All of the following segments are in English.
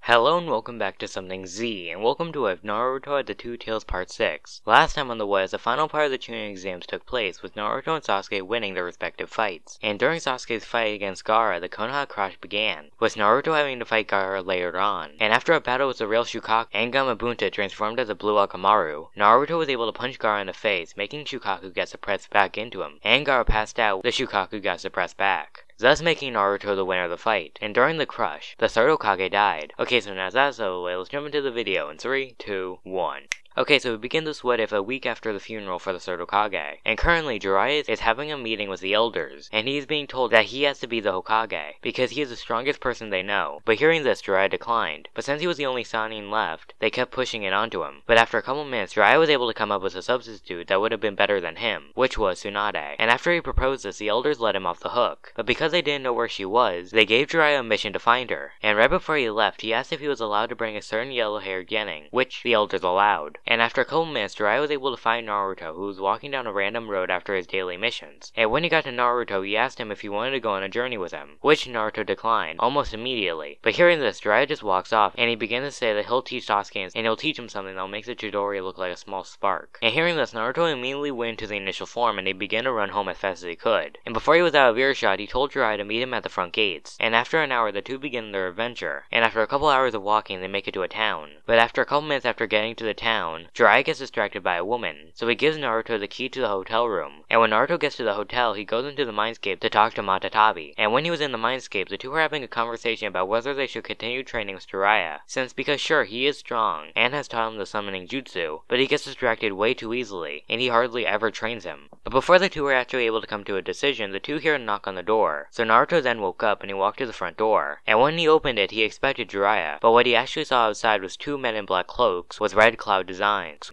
Hello and welcome back to Something Z, and welcome to Naruto at the Two Tails Part 6. Last time on the West, the final part of the Chunin exams took place, with Naruto and Sasuke winning their respective fights. And during Sasuke's fight against Gaara, the Konoha crash began, with Naruto having to fight Gaara later on. And after a battle with the real Shukaku and Gamabunta transformed as a blue Akamaru, Naruto was able to punch Gaara in the face, making Shukaku get suppressed back into him, and Gaara passed out, the Shukaku got suppressed back, thus making Naruto the winner of the fight. And during the crush, the third Hokage died. Okay, so now that's out of the way, let's jump into the video in 3, 2, 1. Okay, so we begin this what if a week after the funeral for the third Hokage, and currently Jiraiya is having a meeting with the elders, and he is being told that he has to be the Hokage, because he is the strongest person they know. But hearing this, Jiraiya declined, but since he was the only Sannin left, they kept pushing it onto him. But after a couple minutes, Jiraiya was able to come up with a substitute that would have been better than him, which was Tsunade. And after he proposed this, the elders let him off the hook, but because they didn't know where she was, they gave Jiraiya a mission to find her. And right before he left, he asked if he was allowed to bring a certain yellow-haired genin, which the elders allowed. And after a couple minutes, Jiraiya was able to find Naruto, who was walking down a random road after his daily missions. And when he got to Naruto, he asked him if he wanted to go on a journey with him, which Naruto declined, almost immediately. But hearing this, Jiraiya just walks off, and he begins to say that he'll teach Sasuke, and he'll teach him something that'll make the Chidori look like a small spark. And hearing this, Naruto immediately went into the initial form, and he began to run home as fast as he could. And before he was out of earshot, he told Jiraiya to meet him at the front gates. And after an hour, the two begin their adventure. And after a couple hours of walking, they make it to a town. But after a couple minutes after getting to the town, Jiraiya gets distracted by a woman, so he gives Naruto the key to the hotel room. And when Naruto gets to the hotel, he goes into the mindscape to talk to Matatabi. And when he was in the mindscape, the two were having a conversation about whether they should continue training with Jiraiya, because sure, he is strong, and has taught him the summoning jutsu, but he gets distracted way too easily, and he hardly ever trains him. But before the two were actually able to come to a decision, the two hear a knock on the door. So Naruto then woke up and he walked to the front door. And when he opened it, he expected Jiraiya, but what he actually saw outside was two men in black cloaks with red cloud designs.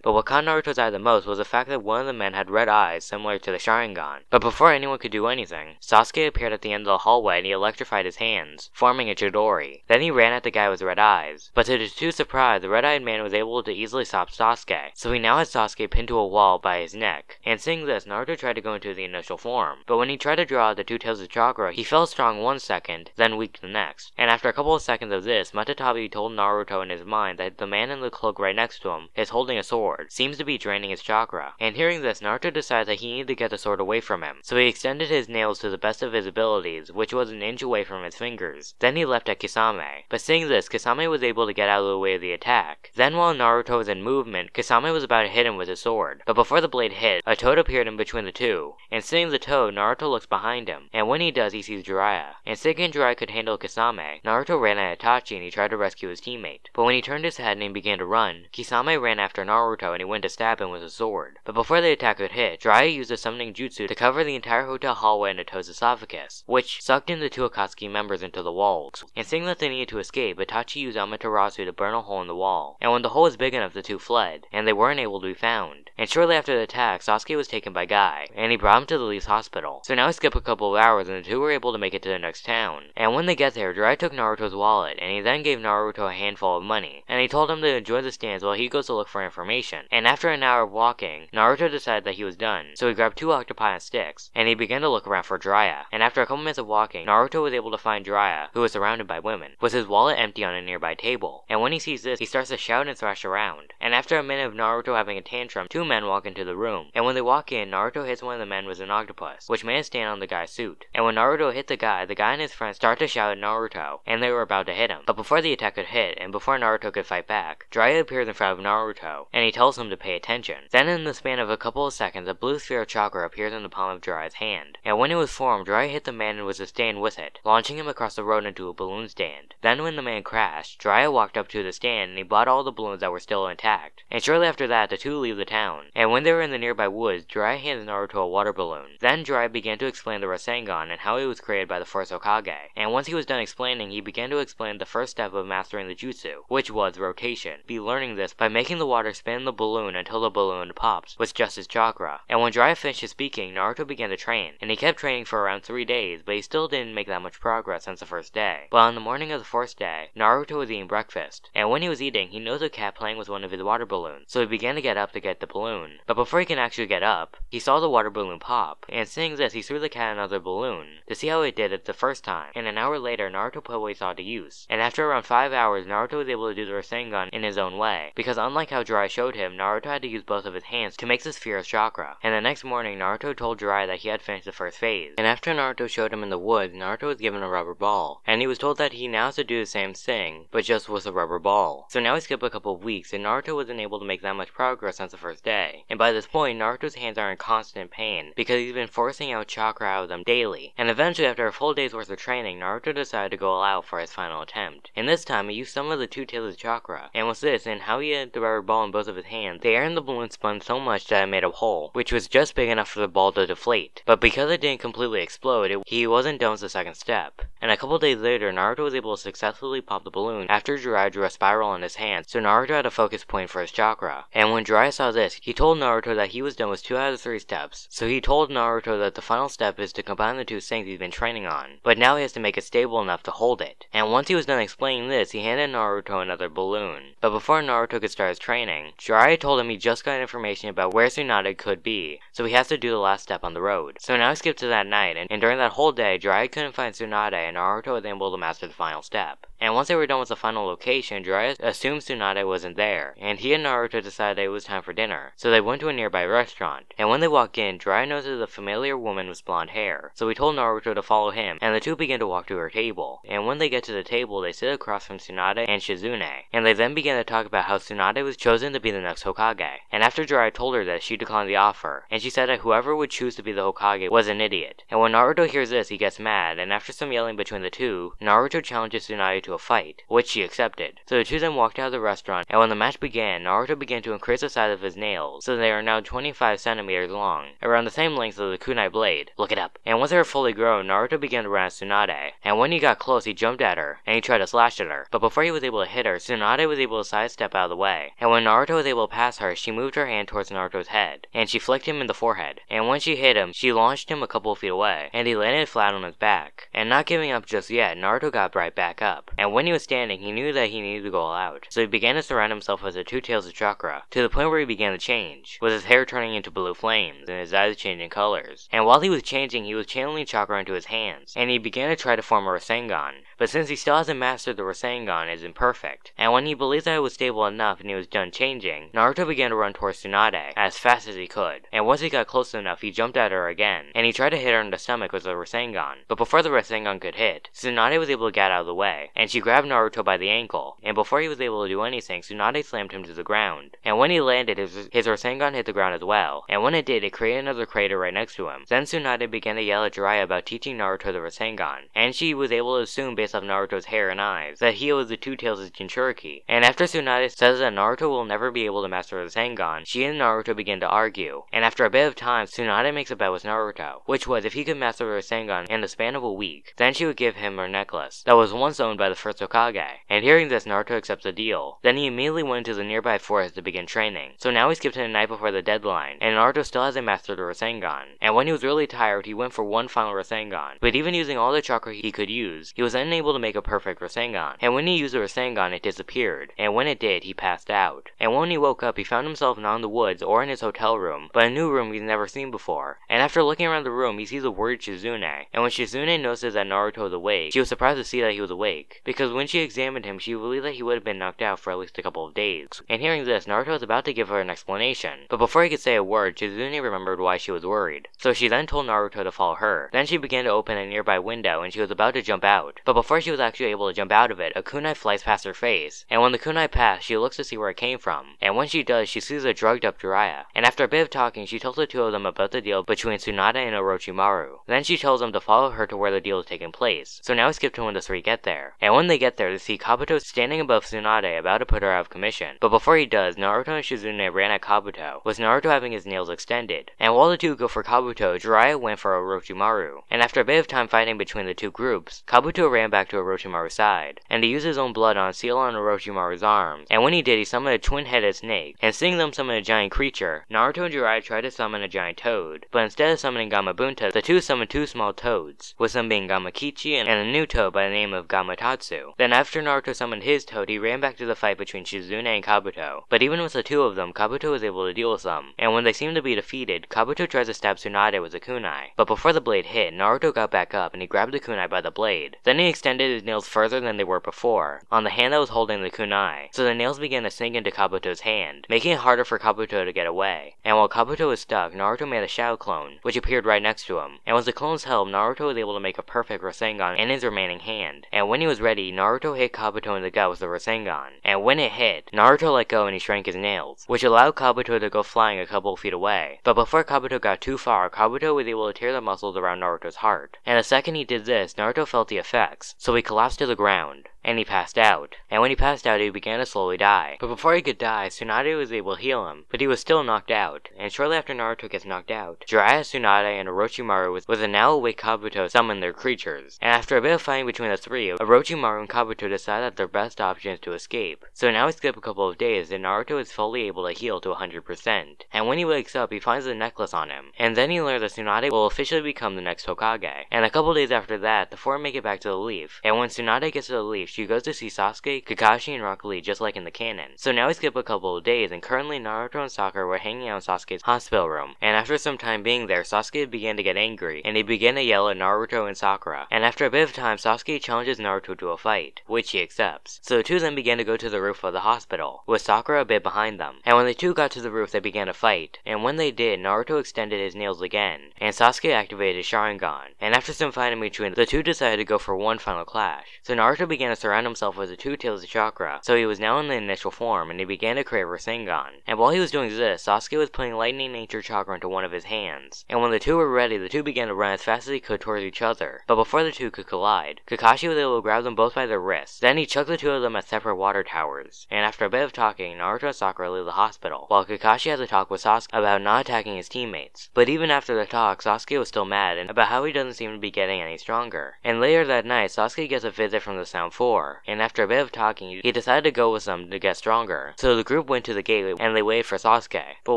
But what caught Naruto's eye the most was the fact that one of the men had red eyes similar to the Sharingan. But before anyone could do anything, Sasuke appeared at the end of the hallway and he electrified his hands, forming a Chidori. Then he ran at the guy with red eyes. But to his two surprise, the red-eyed man was able to easily stop Sasuke, so he now had Sasuke pinned to a wall by his neck. And seeing this, Naruto tried to go into the initial form, but when he tried to draw out the two tails of chakra, he felt strong one second, then weak the next. And after a couple of seconds of this, Matatabi told Naruto in his mind that the man in the cloak right next to him is holding a sword, seems to be draining his chakra. And hearing this, Naruto decided that he needed to get the sword away from him, so he extended his nails to the best of his abilities, which was an inch away from his fingers. Then he left at Kisame. But seeing this, Kisame was able to get out of the way of the attack. Then while Naruto was in movement, Kisame was about to hit him with his sword. But before the blade hit, a toad appeared in between the two. And seeing the toad, Naruto looks behind him. And when he does, he sees Jiraiya. And thinking Jiraiya could handle Kisame, Naruto ran at Itachi and he tried to rescue his teammate. But when he turned his head and he began to run, Kisame ran after Naruto and he went to stab him with his sword. But before the attack could hit, Jiraiya used a summoning jutsu to cover the entire hotel hallway in a toad's esophagus, which sucked in the two Akatsuki members into the walls. And seeing that they needed to escape, Itachi used Amaterasu to burn a hole in the wall. And when the hole was big enough, the two fled, and they weren't able to be found. And shortly after the attack, Sasuke was taken by Guy, and he brought him to the Leaf's hospital. So now we skip a couple of hours and the two were able to make it to the next town. And when they get there, Jiraiya took Naruto's wallet, and he then gave Naruto a handful of money, and he told him to enjoy the stands while he goes to look for information. And after an hour of walking, Naruto decided that he was done, so he grabbed two octopi and sticks, and he began to look around for Jiraiya. And after a couple minutes of walking, Naruto was able to find Jiraiya, who was surrounded by women, with his wallet empty on a nearby table. And when he sees this, he starts to shout and thrash around. And after a minute of Naruto having a tantrum, two men walk into the room. And when they walk in, Naruto hits one of the men with an octopus, which made it stand on the guy's suit. And when Naruto hit the guy and his friends start to shout at Naruto, and they were about to hit him. But before the attack could hit, and before Naruto could fight back, Jiraiya appears in front of Naruto, and he tells him to pay attention. Then in the span of a couple of seconds, a blue sphere of chakra appears in the palm of Jiraiya's hand. And when it was formed, Jiraiya hit the man and was sustained with it, launching him across the road into a balloon stand. Then when the man crashed, Jiraiya walked up to the stand and he bought all the balloons that were still intact. And shortly after that, the two leave the town. And when they were in the nearby woods, Jiraiya hands Naruto a water balloon. Then Jiraiya began to explain the Rasengan and how it was created by the first Hokage. And once he was done explaining, he began to explain the first step of mastering the jutsu, which was rotation. Be learning this by making the water spin the balloon until the balloon pops with just his chakra. And when Jiraiya finished speaking, Naruto began to train, and he kept training for around 3 days, but he still didn't make that much progress since the first day. But on the morning of the 4th day, Naruto was eating breakfast, and when he was eating, he noticed a cat playing with one of his water balloons, so he began to get up to get the balloon. But before he can actually get up, he saw the water balloon pop, and seeing this, he threw the cat another balloon to see how it did it the first time. And an hour later, Naruto put what he saw to use, and after around 5 hours, Naruto was able to do the Rasengan in his own way, because unlike how Jiraiya showed him, Naruto had to use both of his hands to make the sphere of chakra. And the next morning, Naruto told Jiraiya that he had finished the first phase. And after Naruto showed him in the woods, Naruto was given a rubber ball, and he was told that he now has to do the same thing, but just with a rubber ball. So now we skip a couple of weeks, and Naruto wasn't able to make that much progress since the first day. And by this point, Naruto's hands are in constant pain, because he's been forcing out chakra out of them daily. And eventually, after a full day's worth of training, Naruto decided to go all out for his final attempt. And this time, he used some of the two tails of chakra. And with this, and how he had the rubber ball in both of his hands, the air in the balloon spun so much that it made a hole, which was just big enough for the ball to deflate. But because it didn't completely explode, he wasn't done with the second step. And a couple days later, Naruto was able to successfully pop the balloon after Jiraiya drew a spiral in his hand, so Naruto had a focus point for his chakra. And when Jiraiya saw this, he told Naruto that he was done with 2 out of 3 steps. So he told Naruto that the final step is to combine the 2 things he's been training on, but now he has to make it stable enough to hold it. And once he was done explaining this, he handed Naruto another balloon. But before Naruto could start his training, Jiraiya told him he just got information about where Tsunade could be, so he has to do the last step on the road. So now we skip to that night, and during that whole day, Jiraiya couldn't find Tsunade, and Naruto was able to master the final step. And once they were done with the final location, Jiraiya assumed Tsunade wasn't there, and he and Naruto decided it was time for dinner, so they went to a nearby restaurant. And when they walked in, Jiraiya noticed a familiar woman with blonde hair, so he told Naruto to follow him, and the two began to walk to her table. And when they get to the table, they sit across from Tsunade and Shizune, and they then began to talk about how Tsunade was chosen to be the next Hokage. And after Jiraiya told her this, she declined the offer, and she said that whoever would choose to be the Hokage was an idiot. And when Naruto hears this, he gets mad, and after some yelling between the two, Naruto challenges Tsunade to a fight, which she accepted. So the two then walked out of the restaurant, and when the match began, Naruto began to increase the size of his nails, so they are now 25 centimeters long, around the same length as the kunai blade. Look it up. And once they were fully grown, Naruto began to run at Tsunade, and when he got close, he jumped at her, and he tried to slash at her. But before he was able to hit her, Tsunade was able to sidestep out of the way, and when Naruto was able to pass her, she moved her hand towards Naruto's head, and she flicked him in the forehead. And when she hit him, she launched him a couple of feet away, and he landed flat on his back. And not giving up just yet, Naruto got right back up, and when he was standing, he knew that he needed to go all out, so he began to surround himself with the 2 tails of chakra, to the point where he began to change, with his hair turning into blue flames, and his eyes changing colors. And while he was changing, he was channeling chakra into his hands, and he began to try to form a Rasengan, but since he still hasn't mastered the Rasengan, it is imperfect. And when he believed that it was stable enough and he was done changing, Naruto began to run towards Tsunade, as fast as he could, and once he got close enough, he jumped at her again, and he tried to hit her in the stomach with the Rasengan. But before the Rasengan could hit, Tsunade was able to get out of the way, and she grabbed Naruto by the ankle, and before he was able to do anything, Tsunade slammed him to the ground. And when he landed, his Rasengan hit the ground as well, and when it did, it created another crater right next to him. Then Tsunade began to yell at Jiraiya about teaching Naruto the Rasengan, and she was able to assume based off Naruto's hair and eyes that he was the 2 tails of Jinchuriki. And after Tsunade says that Naruto will never be able to master the Rasengan, she and Naruto begin to argue, and after a bit of time, Tsunade makes a bet with Naruto, which was if he could master the Rasengan in the span of a week, then she would give him her necklace that was once owned by the first Hokage. And hearing this, Naruto accepts the deal. Then he immediately went into the nearby forest to begin training. So now we skip to the night before the deadline, and Naruto still hasn't mastered the Rasengan. And when he was really tired, he went for one final Rasengan. But even using all the chakra he could use, he was unable to make a perfect Rasengan. And when he used the Rasengan, it disappeared. And when it did, he passed out. And when he woke up, he found himself not in the woods or in his hotel room, but a new room he's never seen before. And after looking around the room, he sees a worried Shizune. And when Shizune notices that Naruto was awake, she was surprised to see that he was awake, because when she examined him, she believed that he would have been knocked out for at least a couple of days. And hearing this, Naruto was about to give her an explanation, but before he could say a word, Shizune remembered why she was worried. So she then told Naruto to follow her. Then she began to open a nearby window, and she was about to jump out. But before she was actually able to jump out of it, a kunai flies past her face, and when the kunai passed, she looks to see where it came from. And when she does, she sees a drugged up Jiraiya. And after a bit of talking, she tells the two of them about the deal between Tsunade and Orochimaru. Then she tells them to follow her to where the deal is taking place. So now we skip to when the 3 get there. And when they get there, they see Kabuto standing above Tsunade about to put her out of commission. But before he does, Naruto and Shizune ran at Kabuto, with Naruto having his nails extended. And while the two go for Kabuto, Jiraiya went for Orochimaru. And after a bit of time fighting between the two groups, Kabuto ran back to Orochimaru's side, and he used his own blood on a seal on Orochimaru's arms. And when he did, he summoned summon a twin-headed snake, and seeing them summon a giant creature, Naruto and Jiraiya tried to summon a giant toad, but instead of summoning Gamabunta, the two summoned two small toads, with some being Gamakichi and a new toad by the name of Gamatatsu. Then after Naruto summoned his toad, he ran back to the fight between Shizune and Kabuto, but even with the two of them, Kabuto was able to deal with them, and when they seemed to be defeated, Kabuto tries to stab Tsunade with a kunai, but before the blade hit, Naruto got back up and he grabbed the kunai by the blade. Then he extended his nails further than they were before, on the hand that was holding the kunai, so the nails began to sink into Kabuto's hand, making it harder for Kabuto to get away. And while Kabuto was stuck, Naruto made a shadow clone, which appeared right next to him, and with the clone's help, Naruto was able to make a perfect Rasengan in his remaining hand, and when he was ready, Naruto hit Kabuto in the gut with the Rasengan, and when it hit, Naruto let go and he shrank his nails, which allowed Kabuto to go flying a couple of feet away. But before Kabuto got too far, Kabuto was able to tear the muscles around Naruto's heart, and the second he did this, Naruto felt the effects, so he collapsed to the ground, and he passed out. And when he passed out, he began to slowly die. But before he could die, Tsunade was able to heal him, but he was still knocked out, and shortly after Naruto gets knocked out, Jiraiya, Tsunade, and Orochimaru with a now awake Kabuto summon their creatures, and after a bit of fighting between the three, Orochimaru and Kabuto decide that their best option is to escape. So now we skip a couple of days, and Naruto is fully able to heal to 100%, and when he wakes up, he finds the necklace on him, and then he learns that Tsunade will officially become the next Hokage. And a couple days after that, the four make it back to the leaf, and when Tsunade gets to the leaf, she goes to see Sasuke, Kakashi, and Rock Lee just like in the canon. So now we skip a couple of days, and currently Naruto and Sakura were hanging out in Sasuke's hospital room, and after some time being there, Sasuke began to get angry, and he began to yell at Naruto and Sakura, and after a bit of time, Sasuke challenges Naruto to a fight, which he accepts. So the two of them began to go to the roof of the hospital, with Sakura a bit behind them, and when the two got to the roof, they began to fight, and when they did, Naruto extended his nails again, and Sasuke activated his Sharingan, and after some fighting between the two decided to go for one final clash. So Naruto began to surround himself with the two tails of chakra, so he was now in the initial form, and he began to create Rasengan. And while he was doing this, Sasuke was putting lightning nature chakra into one of his hands, and when the two were ready, the two began to run as fast as they could towards each other, but before the two could collide, Kakashi was able to grab them both by their wrists. Then he chucked the two of them at separate water towers, and after a bit of talking, Naruto and Sakura leave the hospital, while Kakashi has a talk with Sasuke about not attacking his teammates. But even after the talk, Sasuke was still mad and about how he doesn't seem to be getting any stronger. And later that night, Sasuke gets a visit from the Sound Four, and after a bit of talking, he decided to go with them to get stronger. So the group went to the gate and they waited for Sasuke. But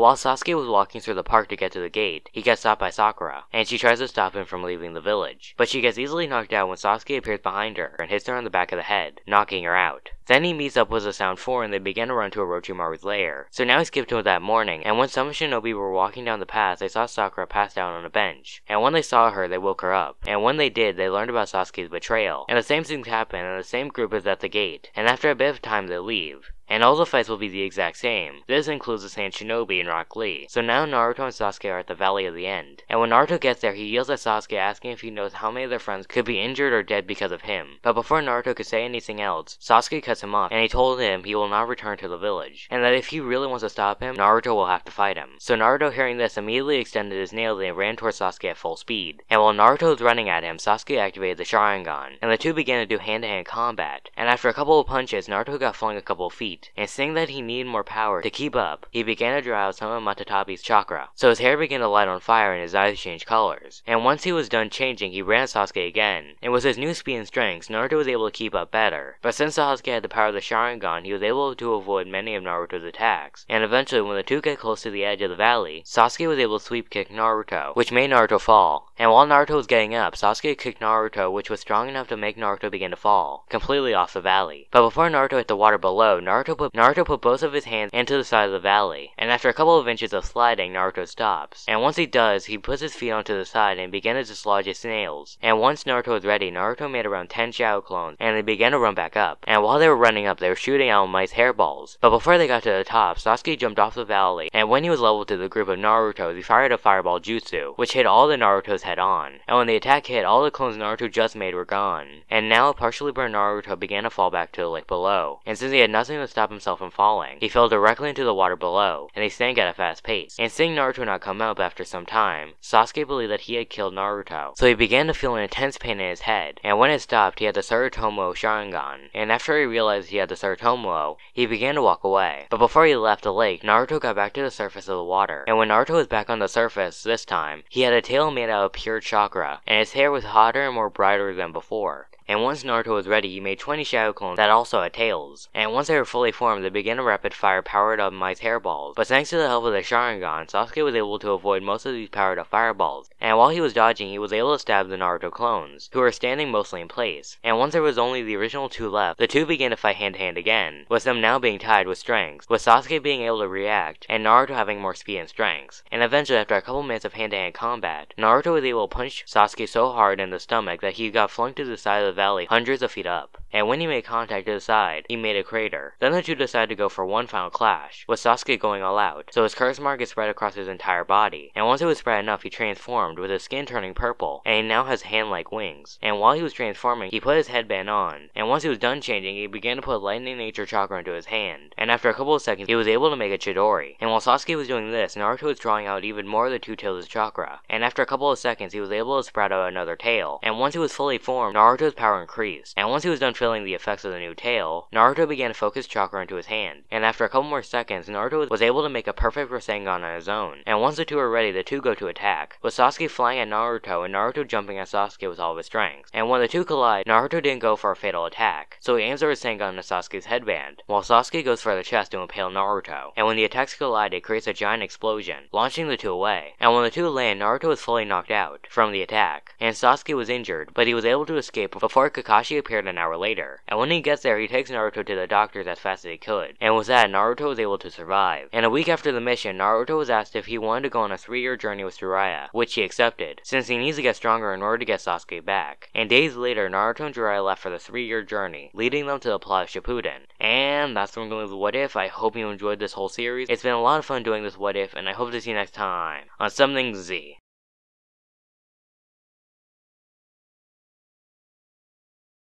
while Sasuke was walking through the park to get to the gate, he gets stopped by Sakura, and she tries to stop him from leaving the village. But she gets easily knocked out when Sasuke appears behind her and hits her on the back of the head, knocking her out. Then he meets up with the Sound Four and they begin to run to Orochimaru's lair. So now we skip to that morning, and when some shinobi were walking down the path, they saw Sakura passed out on a bench. And when they saw her, they woke her up. And when they did, they learned about Sasuke's betrayal. And the same things happen, and the same group is at the gate. And after a bit of time, they leave. And all the fights will be the exact same. This includes the Sand Shinobi and Rock Lee. So now Naruto and Sasuke are at the Valley of the End. And when Naruto gets there, he yells at Sasuke asking if he knows how many of their friends could be injured or dead because of him. But before Naruto could say anything else, Sasuke cuts him off and he told him he will not return to the village, and that if he really wants to stop him, Naruto will have to fight him. So Naruto, hearing this, immediately extended his nails and ran towards Sasuke at full speed. And while Naruto was running at him, Sasuke activated the Sharingan, and the two began to do hand-to-hand combat. And after a couple of punches, Naruto got flung a couple of feet, and seeing that he needed more power to keep up, he began to draw out some of Matatabi's chakra. So his hair began to light on fire and his eyes changed colors. And once he was done changing, he ran at Sasuke again. And with his new speed and strength, Naruto was able to keep up better. But since Sasuke had the power of the Sharingan, he was able to avoid many of Naruto's attacks. And eventually, when the two get close to the edge of the valley, Sasuke was able to sweep kick Naruto, which made Naruto fall. And while Naruto was getting up, Sasuke kicked Naruto, which was strong enough to make Naruto begin to fall, completely off the valley. But before Naruto hit the water below, Naruto put both of his hands into the side of the valley, and after a couple of inches of sliding, Naruto stops. And once he does, he puts his feet onto the side and began to dislodge his nails. And once Naruto was ready, Naruto made around 10 shadow clones, and they began to run back up. And while they were running up, they were shooting out mice hairballs. But before they got to the top, Sasuke jumped off the valley, and when he was level to the group of Narutos, he fired a fireball jutsu, which hit all the Narutos head on. And when the attack hit, all the clones Naruto just made were gone. And now a partially burned Naruto began to fall back to the lake below. And since he had nothing to stop himself from falling, he fell directly into the water below, and he sank at a fast pace. And seeing Naruto not come up after some time, Sasuke believed that he had killed Naruto. So he began to feel an intense pain in his head, and when it stopped, he had the Saratomo Sharingan. And after he realized he had the Saratomo, he began to walk away. But before he left the lake, Naruto got back to the surface of the water. And when Naruto was back on the surface this time, he had a tail made out of pure chakra, and his hair was hotter and more brighter than before. And once Naruto was ready, he made 20 shadow clones that also had tails. And once they were fully formed, they began a rapid-fire powered-up Mice hairballs. But thanks to the help of the Sharingan, Sasuke was able to avoid most of these powered-up fireballs. And while he was dodging, he was able to stab the Naruto clones, who were standing mostly in place. And once there was only the original 2 left, the 2 began to fight hand-to-hand again, with them now being tied with strengths, with Sasuke being able to react, and Naruto having more speed and strengths. And eventually, after a couple minutes of hand-to-hand combat, Naruto was able to punch Sasuke so hard in the stomach that he got flung to the side of the valley hundreds of feet up. And when he made contact to the side, he made a crater. Then the 2 decided to go for one final clash, with Sasuke going all out, so his curse mark is spread across his entire body. And once it was spread enough, he transformed, with his skin turning purple, and he now has hand-like wings. And while he was transforming, he put his headband on, and once he was done changing, he began to put lightning nature chakra into his hand. And after a couple of seconds, he was able to make a Chidori. And while Sasuke was doing this, Naruto was drawing out even more of the 2 tails chakra. And after a couple of seconds, he was able to sprout out another tail. And once it was fully formed, Naruto's power increased. And once he was done feeling the effects of the new tail, Naruto began to focus chakra into his hand. And after a couple more seconds, Naruto was able to make a perfect Rasengan on his own. And once the 2 were ready, the 2 go to attack, with Sasuke flying at Naruto and Naruto jumping at Sasuke with all of his strength. And when the 2 collide, Naruto didn't go for a fatal attack, so he aims a Rasengan at Sasuke's headband, while Sasuke goes for the chest to impale Naruto. And when the attacks collide, it creates a giant explosion, launching the 2 away. And when the 2 land, Naruto was fully knocked out from the attack, and Sasuke was injured, but he was able to escape before Kakashi appeared an hour later. And when he gets there, he takes Naruto to the doctors as fast as he could, and with that, Naruto was able to survive. And a week after the mission, Naruto was asked if he wanted to go on a 3-year journey with Jiraiya, which he accepted, since he needs to get stronger in order to get Sasuke back. And days later, Naruto and Jiraiya left for the 3-year journey, leading them to the plot of Shippuden. And that's where I'm going to leave the What If. I hope you enjoyed this whole series. It's been a lot of fun doing this What If, and I hope to see you next time on Something Z.